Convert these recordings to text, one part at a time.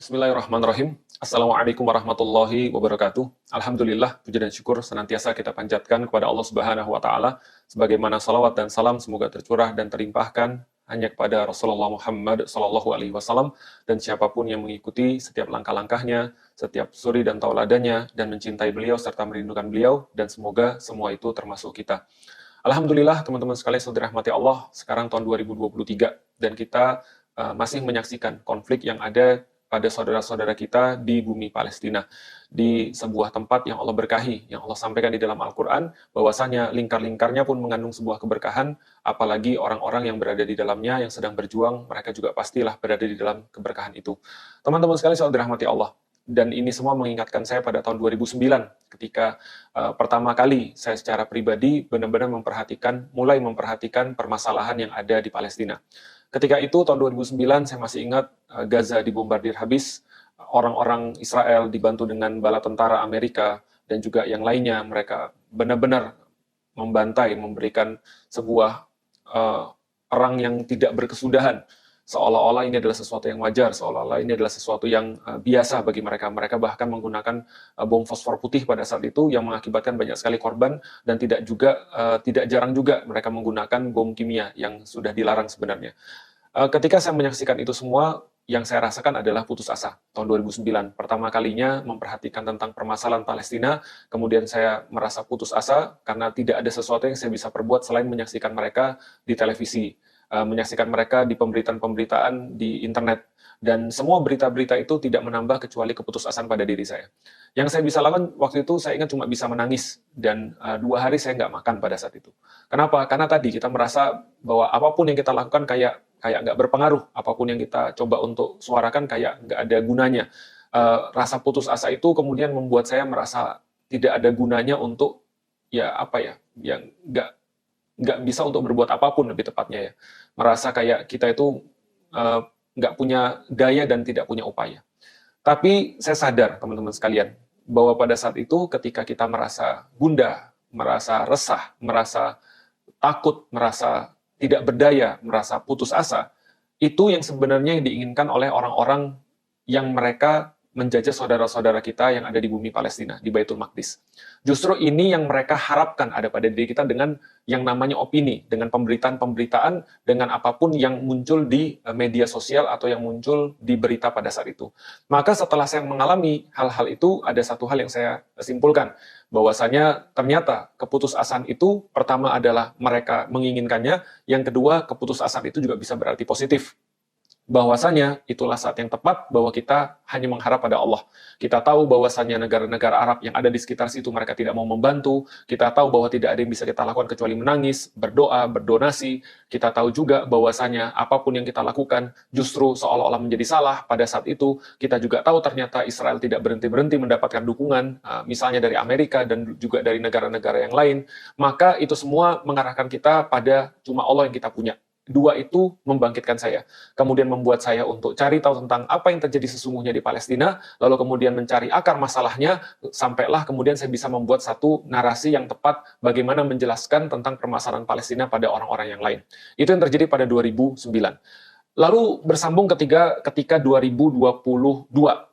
Bismillahirrahmanirrahim. Assalamualaikum warahmatullahi wabarakatuh. Alhamdulillah, puji dan syukur senantiasa kita panjatkan kepada Allah Subhanahu wa Ta'ala, sebagaimana salawat dan salam semoga tercurah dan terlimpahkan hanya kepada Rasulullah Muhammad Sallallahu Alaihi Wasallam dan siapapun yang mengikuti setiap langkah-langkahnya, setiap suri dan tauladannya, dan mencintai beliau serta merindukan beliau, dan semoga semua itu termasuk kita. Alhamdulillah, teman-teman sekalian, saudara rahmati Allah, sekarang tahun 2023 dan kita masih menyaksikan konflik yang ada pada saudara-saudara kita di bumi Palestina, di sebuah tempat yang Allah berkahi, yang Allah sampaikan di dalam Al-Quran, bahwasanya lingkar-lingkarnya pun mengandung sebuah keberkahan, apalagi orang-orang yang berada di dalamnya, yang sedang berjuang, mereka juga pastilah berada di dalam keberkahan itu. Teman-teman sekalian, saudara rahmati Allah, dan ini semua mengingatkan saya pada tahun 2009, ketika pertama kali saya secara pribadi benar-benar mulai memperhatikan permasalahan yang ada di Palestina. Ketika itu, tahun 2009, saya masih ingat Gaza dibombardir habis, orang-orang Israel dibantu dengan bala tentara Amerika, dan juga yang lainnya, mereka benar-benar membantai, memberikan sebuah perang yang tidak berkesudahan, seolah-olah ini adalah sesuatu yang wajar, seolah-olah ini adalah sesuatu yang biasa bagi mereka. Mereka bahkan menggunakan bom fosfor putih pada saat itu yang mengakibatkan banyak sekali korban, dan tidak jarang juga mereka menggunakan bom kimia yang sudah dilarang sebenarnya. Ketika saya menyaksikan itu semua, yang saya rasakan adalah putus asa. Tahun 2009, pertama kalinya memperhatikan tentang permasalahan Palestina, kemudian saya merasa putus asa karena tidak ada sesuatu yang saya bisa perbuat selain menyaksikan mereka di televisi, menyaksikan mereka di pemberitaan-pemberitaan di internet, dan semua berita-berita itu tidak menambah kecuali keputusasaan pada diri saya. Yang saya bisa lakukan waktu itu, saya ingat cuma bisa menangis, dan 2 hari saya nggak makan pada saat itu. Kenapa? Karena tadi kita merasa bahwa apapun yang kita lakukan kayak nggak berpengaruh, apapun yang kita coba untuk suarakan kayak nggak ada gunanya. Rasa putus asa itu kemudian membuat saya merasa tidak ada gunanya untuk yang nggak bisa untuk berbuat apapun, lebih tepatnya ya. Merasa kayak kita itu nggak punya daya dan tidak punya upaya. Tapi saya sadar, teman-teman sekalian, bahwa pada saat itu ketika kita merasa gundah, merasa resah, merasa takut, merasa tidak berdaya, merasa putus asa, itu yang sebenarnya yang diinginkan oleh orang-orang yang mereka menjajah saudara-saudara kita yang ada di bumi Palestina, di Baitul Maqdis. Justru ini yang mereka harapkan ada pada diri kita dengan yang namanya opini, dengan pemberitaan-pemberitaan, dengan apapun yang muncul di media sosial atau yang muncul di berita pada saat itu. Maka setelah saya mengalami hal-hal itu, ada satu hal yang saya simpulkan, bahwasanya ternyata keputusasaan itu pertama adalah mereka menginginkannya, yang kedua keputusasaan itu juga bisa berarti positif. Bahwasanya itulah saat yang tepat bahwa kita hanya mengharap pada Allah. Kita tahu bahwasanya negara-negara Arab yang ada di sekitar situ mereka tidak mau membantu. Kita tahu bahwa tidak ada yang bisa kita lakukan kecuali menangis, berdoa, berdonasi. Kita tahu juga bahwasanya apapun yang kita lakukan justru seolah-olah menjadi salah. Pada saat itu kita juga tahu ternyata Israel tidak berhenti-berhenti mendapatkan dukungan, misalnya dari Amerika dan juga dari negara-negara yang lain. Maka itu semua mengarahkan kita pada cuma Allah yang kita punya. Dua itu membangkitkan saya, kemudian membuat saya untuk cari tahu tentang apa yang terjadi sesungguhnya di Palestina, lalu kemudian mencari akar masalahnya, sampailah kemudian saya bisa membuat satu narasi yang tepat bagaimana menjelaskan tentang permasalahan Palestina pada orang-orang yang lain. Itu yang terjadi pada 2009. Lalu bersambung ketika 2022,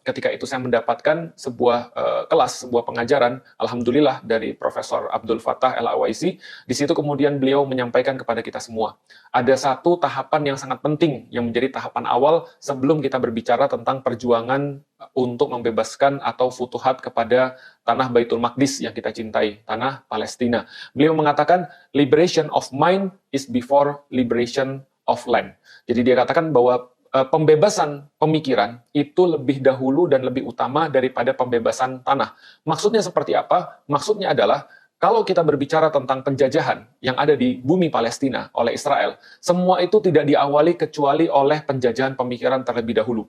ketika itu saya mendapatkan sebuah kelas, sebuah pengajaran, alhamdulillah dari Profesor Abdul Fattah El-Awaisi. Di situ kemudian beliau menyampaikan kepada kita semua, ada satu tahapan yang sangat penting yang menjadi tahapan awal sebelum kita berbicara tentang perjuangan untuk membebaskan atau futuhat kepada tanah Baitul Maqdis yang kita cintai, tanah Palestina. Beliau mengatakan, liberation of mind is before liberation of land. Jadi dia katakan bahwa pembebasan pemikiran itu lebih dahulu dan lebih utama daripada pembebasan tanah. Maksudnya seperti apa? Maksudnya adalah kalau kita berbicara tentang penjajahan yang ada di bumi Palestina oleh Israel, semua itu tidak diawali kecuali oleh penjajahan pemikiran terlebih dahulu.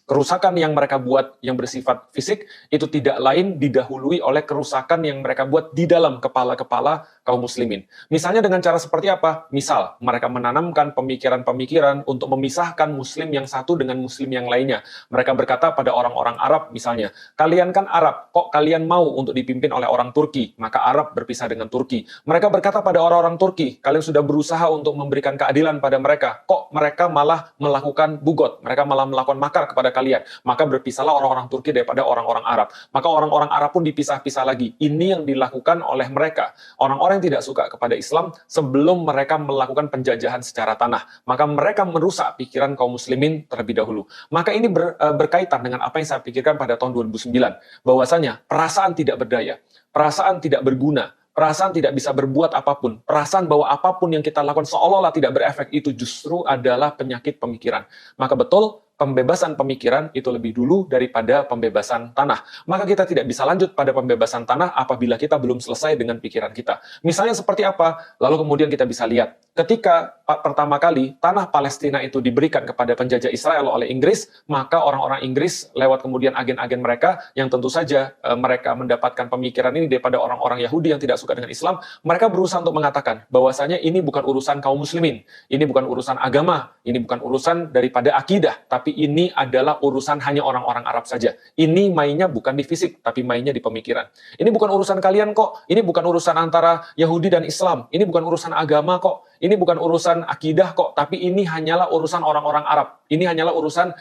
Kerusakan yang mereka buat yang bersifat fisik itu tidak lain didahului oleh kerusakan yang mereka buat di dalam kepala-kepala kaum muslimin. Misalnya dengan cara seperti apa? Misal, mereka menanamkan pemikiran-pemikiran untuk memisahkan muslim yang satu dengan muslim yang lainnya. Mereka berkata pada orang-orang Arab misalnya, kalian kan Arab, kok kalian mau untuk dipimpin oleh orang Turki? Maka Arab berpisah dengan Turki. Mereka berkata pada orang-orang Turki, kalian sudah berusaha untuk memberikan keadilan pada mereka, kok mereka malah melakukan bugot, mereka malah melakukan makar kepada kepada kalian. Maka berpisahlah orang-orang Turki daripada orang-orang Arab. Maka orang-orang Arab pun dipisah-pisah lagi. Ini yang dilakukan oleh mereka. Orang-orang yang tidak suka kepada Islam sebelum mereka melakukan penjajahan secara tanah. Maka mereka merusak pikiran kaum muslimin terlebih dahulu. Maka ini berkaitan dengan apa yang saya pikirkan pada tahun 2009. Bahwasanya perasaan tidak berdaya, perasaan tidak berguna, perasaan tidak bisa berbuat apapun, perasaan bahwa apapun yang kita lakukan seolah-olah tidak berefek, itu justru adalah penyakit pemikiran. Maka betul, pembebasan pemikiran itu lebih dulu daripada pembebasan tanah. Maka kita tidak bisa lanjut pada pembebasan tanah apabila kita belum selesai dengan pikiran kita. Misalnya seperti apa? Lalu kemudian kita bisa lihat, ketika pertama kali tanah Palestina itu diberikan kepada penjajah Israel oleh Inggris, maka orang-orang Inggris lewat kemudian agen-agen mereka, yang tentu saja mereka mendapatkan pemikiran ini daripada orang-orang Yahudi yang tidak suka dengan Islam, mereka berusaha untuk mengatakan bahwasanya ini bukan urusan kaum muslimin, ini bukan urusan agama, ini bukan urusan daripada akidah, tapi ini adalah urusan hanya orang-orang Arab saja. Ini mainnya bukan di fisik, tapi mainnya di pemikiran. Ini bukan urusan kalian kok, ini bukan urusan antara Yahudi dan Islam, ini bukan urusan agama kok, ini bukan urusan akidah kok, tapi ini hanyalah urusan orang-orang Arab. Ini hanyalah urusan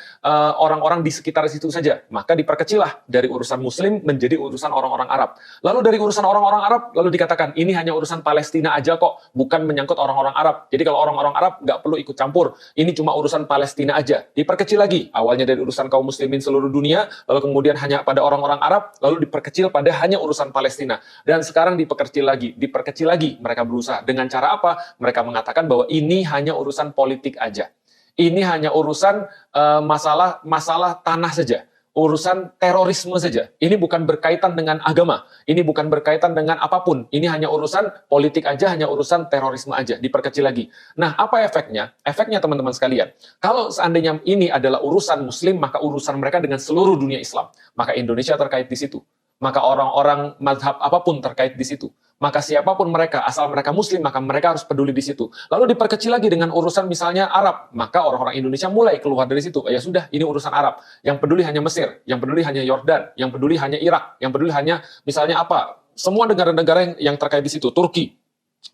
orang-orang di sekitar situ saja. Maka diperkecillah dari urusan Muslim menjadi urusan orang-orang Arab. Lalu dari urusan orang-orang Arab, lalu dikatakan ini hanya urusan Palestina aja kok, bukan menyangkut orang-orang Arab. Jadi kalau orang-orang Arab nggak perlu ikut campur. Ini cuma urusan Palestina aja. Diperkecil lagi. Awalnya dari urusan kaum muslimin seluruh dunia, lalu kemudian hanya pada orang-orang Arab, lalu diperkecil pada hanya urusan Palestina. Dan sekarang diperkecil lagi mereka berusaha. Dengan cara apa? Mereka mengatakan bahwa ini hanya urusan politik aja. Ini hanya urusan masalah tanah saja. Urusan terorisme saja. Ini bukan berkaitan dengan agama. Ini bukan berkaitan dengan apapun. Ini hanya urusan politik aja, hanya urusan terorisme aja. Diperkecil lagi. Nah, apa efeknya? Efeknya teman-teman sekalian. Kalau seandainya ini adalah urusan Muslim, maka urusan mereka dengan seluruh dunia Islam. Maka Indonesia terkait di situ. Maka orang-orang mazhab apapun terkait di situ. Maka siapapun mereka, asal mereka Muslim, maka mereka harus peduli di situ. Lalu diperkecil lagi dengan urusan misalnya Arab, maka orang-orang Indonesia mulai keluar dari situ. Ya sudah, ini urusan Arab. Yang peduli hanya Mesir, yang peduli hanya Yordan, yang peduli hanya Irak, yang peduli hanya misalnya apa? Semua negara-negara yang terkait di situ, Turki.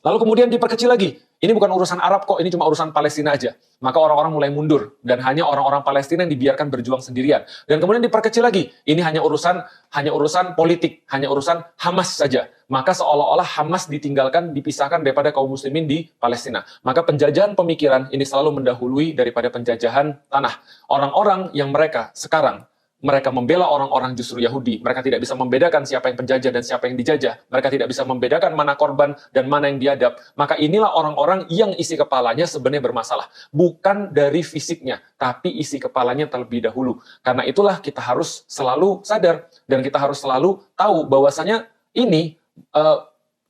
Lalu kemudian diperkecil lagi. Ini bukan urusan Arab kok, ini cuma urusan Palestina aja. Maka orang-orang mulai mundur. Dan hanya orang-orang Palestina yang dibiarkan berjuang sendirian. Dan kemudian diperkecil lagi. Ini hanya urusan politik, hanya urusan Hamas saja. Maka seolah-olah Hamas ditinggalkan, dipisahkan daripada kaum muslimin di Palestina. Maka penjajahan pemikiran ini selalu mendahului daripada penjajahan tanah. Orang-orang yang mereka sekarang mereka membela orang-orang justru Yahudi. Mereka tidak bisa membedakan siapa yang penjajah dan siapa yang dijajah. Mereka tidak bisa membedakan mana korban dan mana yang diadab. Maka inilah orang-orang yang isi kepalanya sebenarnya bermasalah. Bukan dari fisiknya, tapi isi kepalanya terlebih dahulu. Karena itulah kita harus selalu sadar dan kita harus selalu tahu bahwasanya ini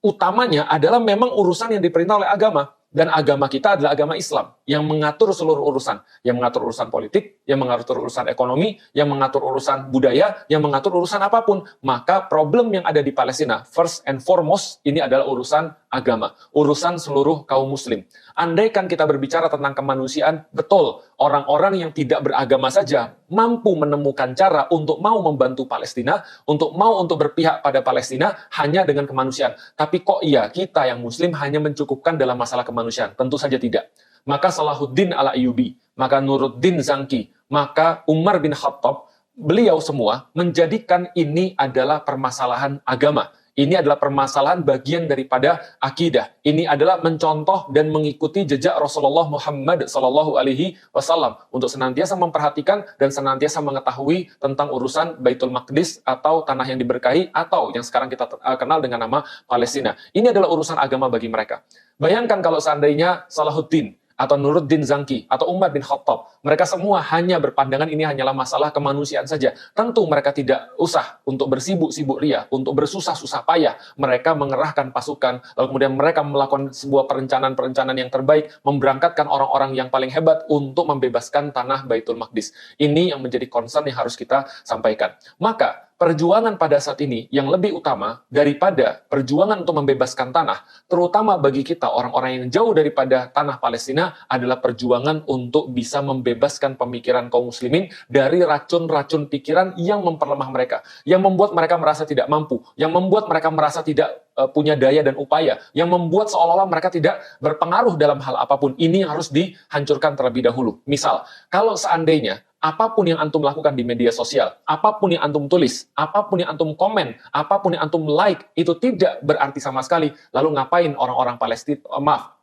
utamanya adalah memang urusan yang diperintah oleh agama. Dan agama kita adalah agama Islam yang mengatur seluruh urusan. Yang mengatur urusan politik, yang mengatur urusan ekonomi, yang mengatur urusan budaya, yang mengatur urusan apapun. Maka problem yang ada di Palestina, first and foremost, ini adalah urusan agama. Urusan seluruh kaum muslim. Andaikan kita berbicara tentang kemanusiaan, betul, orang-orang yang tidak beragama saja mampu menemukan cara untuk mau membantu Palestina, untuk berpihak pada Palestina hanya dengan kemanusiaan. Tapi kok iya, kita yang muslim hanya mencukupkan dalam masalah kemanusiaan? Tentu saja tidak. Maka Salahuddin Al-Ayyubi, maka Nuruddin Zanki, maka Umar bin Khattab, beliau semua menjadikan ini adalah permasalahan agama. Ini adalah permasalahan bagian daripada akidah. Ini adalah mencontoh dan mengikuti jejak Rasulullah Muhammad SAW untuk senantiasa memperhatikan dan senantiasa mengetahui tentang urusan Baitul Maqdis atau tanah yang diberkahi atau yang sekarang kita kenal dengan nama Palestina. Ini adalah urusan agama bagi mereka. Bayangkan kalau seandainya Salahuddin atau Nuruddin Zanki, atau Umar bin Khattab. Mereka semua hanya berpandangan ini hanyalah masalah kemanusiaan saja. Tentu mereka tidak usah untuk bersibuk-sibuk ria, untuk bersusah-susah payah. Mereka mengerahkan pasukan, lalu kemudian mereka melakukan sebuah perencanaan-perencanaan yang terbaik, memberangkatkan orang-orang yang paling hebat untuk membebaskan tanah Baitul Maqdis. Ini yang menjadi concern yang harus kita sampaikan. Maka, perjuangan pada saat ini yang lebih utama daripada perjuangan untuk membebaskan tanah, terutama bagi kita orang-orang yang jauh daripada tanah Palestina, adalah perjuangan untuk bisa membebaskan pemikiran kaum muslimin dari racun-racun pikiran yang memperlemah mereka, yang membuat mereka merasa tidak mampu, yang membuat mereka merasa tidak punya daya dan upaya, yang membuat seolah-olah mereka tidak berpengaruh dalam hal apapun. Ini yang harus dihancurkan terlebih dahulu. Misal, kalau seandainya Apapun yang antum lakukan di media sosial, apapun yang antum tulis, apapun yang antum komen, apapun yang antum like, itu tidak berarti sama sekali. Lalu ngapain orang-orang Palestina,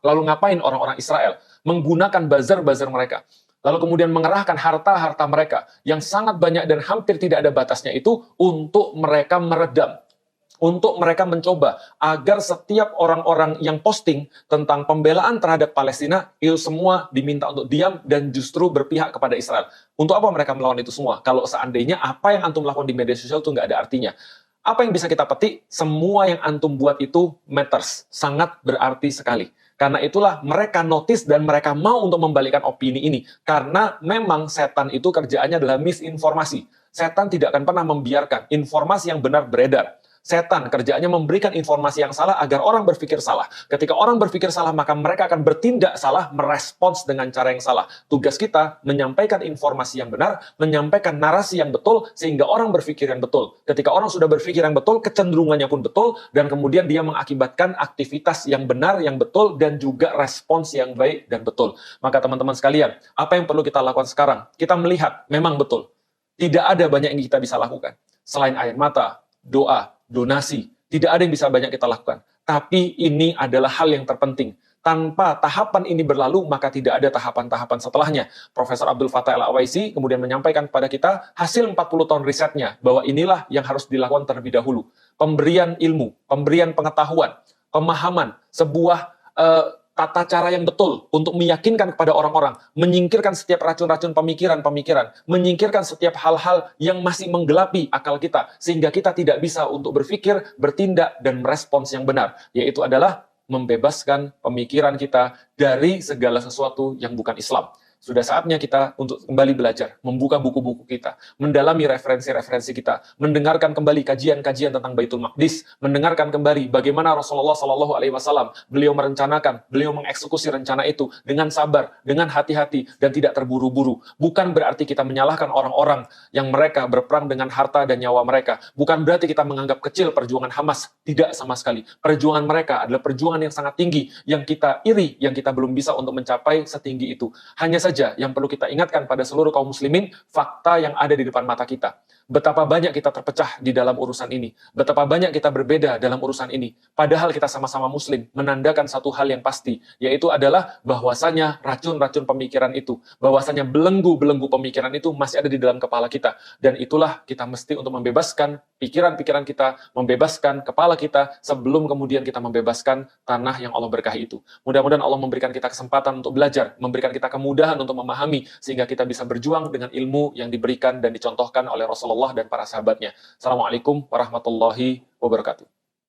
lalu ngapain orang-orang Israel menggunakan buzzer-buzzer mereka, lalu kemudian mengerahkan harta-harta mereka yang sangat banyak dan hampir tidak ada batasnya itu untuk mereka meredam, untuk mereka mencoba agar setiap orang-orang yang posting tentang pembelaan terhadap Palestina, itu semua diminta untuk diam dan justru berpihak kepada Israel. Untuk apa mereka melawan itu semua? Kalau seandainya apa yang antum lakukan di media sosial itu nggak ada artinya. Apa yang bisa kita petik? Semua yang antum buat itu matters, sangat berarti sekali. Karena itulah mereka notice dan mereka mau untuk membalikan opini ini. Karena memang setan itu kerjaannya adalah misinformasi. Setan tidak akan pernah membiarkan informasi yang benar beredar. Setan kerjaannya memberikan informasi yang salah agar orang berpikir salah. Ketika orang berpikir salah, maka mereka akan bertindak salah, merespons dengan cara yang salah. Tugas kita menyampaikan informasi yang benar, menyampaikan narasi yang betul, sehingga orang berpikir yang betul. Ketika orang sudah berpikir yang betul, kecenderungannya pun betul, dan kemudian dia mengakibatkan aktivitas yang benar, yang betul, dan juga respons yang baik dan betul. Maka teman-teman sekalian, apa yang perlu kita lakukan sekarang? Kita melihat, memang betul, tidak ada banyak yang kita bisa lakukan. Selain air mata, doa, donasi, tidak ada yang bisa banyak kita lakukan. Tapi ini adalah hal yang terpenting. Tanpa tahapan ini berlalu, maka tidak ada tahapan-tahapan setelahnya. Profesor Abdul Fattah Al-Awaisi kemudian menyampaikan kepada kita hasil 40 tahun risetnya, bahwa inilah yang harus dilakukan terlebih dahulu. Pemberian ilmu, pemberian pengetahuan, pemahaman, sebuah tata cara yang betul untuk meyakinkan kepada orang-orang, menyingkirkan setiap racun-racun pemikiran-pemikiran, menyingkirkan setiap hal-hal yang masih menggelapi akal kita, sehingga kita tidak bisa untuk berpikir, bertindak, dan merespons yang benar, yaitu adalah membebaskan pemikiran kita dari segala sesuatu yang bukan Islam. Sudah saatnya kita untuk kembali belajar, membuka buku-buku kita, mendalami referensi-referensi kita, mendengarkan kembali kajian-kajian tentang Baitul Maqdis, mendengarkan kembali bagaimana Rasulullah Shallallahu Alaihi Wasallam beliau merencanakan, beliau mengeksekusi rencana itu dengan sabar, dengan hati-hati, dan tidak terburu-buru. Bukan berarti kita menyalahkan orang-orang yang mereka berperang dengan harta dan nyawa mereka. Bukan berarti kita menganggap kecil perjuangan Hamas. Tidak sama sekali. Perjuangan mereka adalah perjuangan yang sangat tinggi, yang kita iri, yang kita belum bisa untuk mencapai setinggi itu. Hanya saja yang perlu kita ingatkan pada seluruh kaum muslimin, fakta yang ada di depan mata kita. Betapa banyak kita terpecah di dalam urusan ini. Betapa banyak kita berbeda dalam urusan ini. Padahal kita sama-sama muslim, menandakan satu hal yang pasti, yaitu adalah bahwasanya racun-racun pemikiran itu, bahwasanya belenggu-belenggu pemikiran itu masih ada di dalam kepala kita. Dan itulah kita mesti untuk membebaskan pikiran-pikiran kita, membebaskan kepala kita, sebelum kemudian kita membebaskan tanah yang Allah berkahi itu. Mudah-mudahan Allah memberikan kita kesempatan untuk belajar, memberikan kita kemudahan untuk memahami, sehingga kita bisa berjuang dengan ilmu yang diberikan dan dicontohkan oleh Rasulullah dan para sahabatnya. Assalamualaikum warahmatullahi wabarakatuh.